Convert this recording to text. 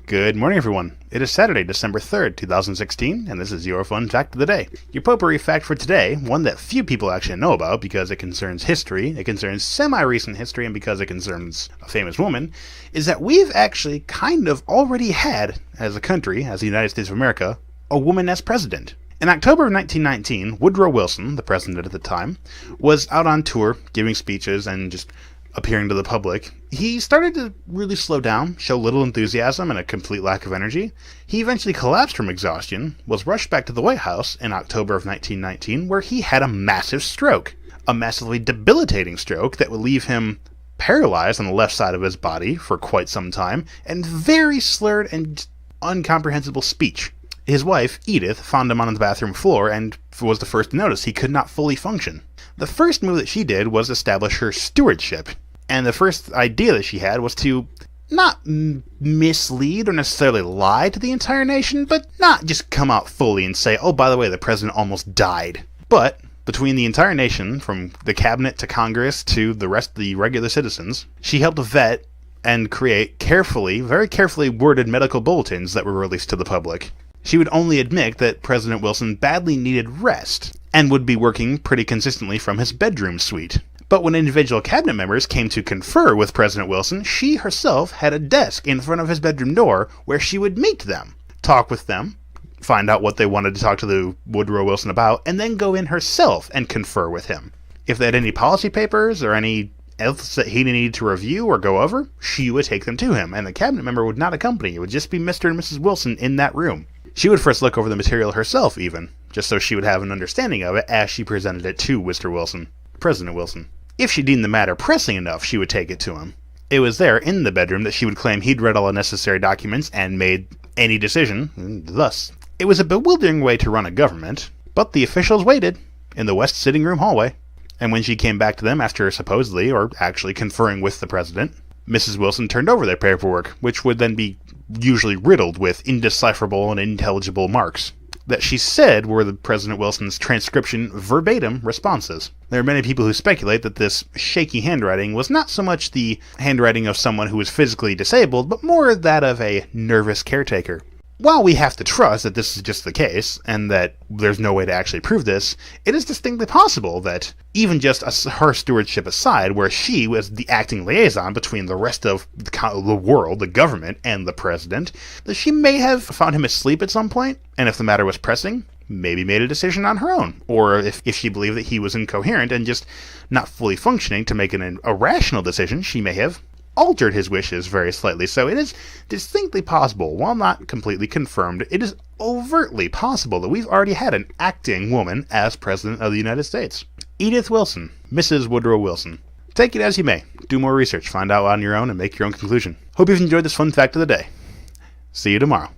Good morning, everyone. It is Saturday, December 3rd, 2016, and this is your fun fact of the day. Your potpourri fact for today, one that few people actually know about because it concerns history, it concerns semi-recent history, and because it concerns a famous woman, is that we've actually kind of already had, as a country, as the United States of America, a woman as president. In October of 1919, Woodrow Wilson, the president at the time, was out on tour, giving speeches and just appearing to the public. He started to really slow down, show little enthusiasm and a complete lack of energy. He eventually collapsed from exhaustion, was rushed back to the White House in October of 1919, where he had a massive stroke. A massively debilitating stroke that would leave him paralyzed on the left side of his body for quite some time, and very slurred and incomprehensible speech. His wife, Edith, found him on the bathroom floor and was the first to notice he could not fully function. The first move that she did was establish her stewardship, and the first idea that she had was to not mislead or necessarily lie to the entire nation, but not just come out fully and say, oh, by the way, the president almost died. But between the entire nation, from the cabinet to Congress to the rest of the regular citizens, she helped vet and create very carefully worded medical bulletins that were released to the public. She would only admit that President Wilson badly needed rest, and would be working pretty consistently from his bedroom suite. But when individual cabinet members came to confer with President Wilson, she herself had a desk in front of his bedroom door where she would meet them, talk with them, find out what they wanted to talk to the Woodrow Wilson about, and then go in herself and confer with him. If they had any policy papers or any else that he needed to review or go over, she would take them to him, and the cabinet member would not accompany. It would just be Mr. and Mrs. Wilson in that room. She would first look over the material herself, even, just so she would have an understanding of it as she presented it to Mr. Wilson, President Wilson. If she deemed the matter pressing enough, she would take it to him. It was there, in the bedroom, that she would claim he'd read all the necessary documents and made any decision, thus. It was a bewildering way to run a government, but the officials waited in the West sitting room hallway, and when she came back to them after supposedly, or actually conferring with the president, Mrs. Wilson turned over their paperwork, which would then be usually riddled with indecipherable and unintelligible marks that she said were the President Wilson's transcription verbatim responses. There are many people who speculate that this shaky handwriting was not so much the handwriting of someone who was physically disabled, but more that of a nervous caretaker. While we have to trust that this is just the case, and that there's no way to actually prove this, it is distinctly possible that, even just her stewardship aside, where she was the acting liaison between the rest of the world, the government, and the president, that she may have found him asleep at some point, and if the matter was pressing, maybe made a decision on her own, or if she believed that he was incoherent and just not fully functioning to make a rational decision, she may have altered his wishes very slightly. So it is distinctly possible, while not completely confirmed, it is overtly possible that we've already had an acting woman as President of the United States. Edith Wilson, Mrs. Woodrow Wilson. Take it as you may. Do more research, find out on your own, and make your own conclusion. Hope you've enjoyed this fun fact of the day. See you tomorrow.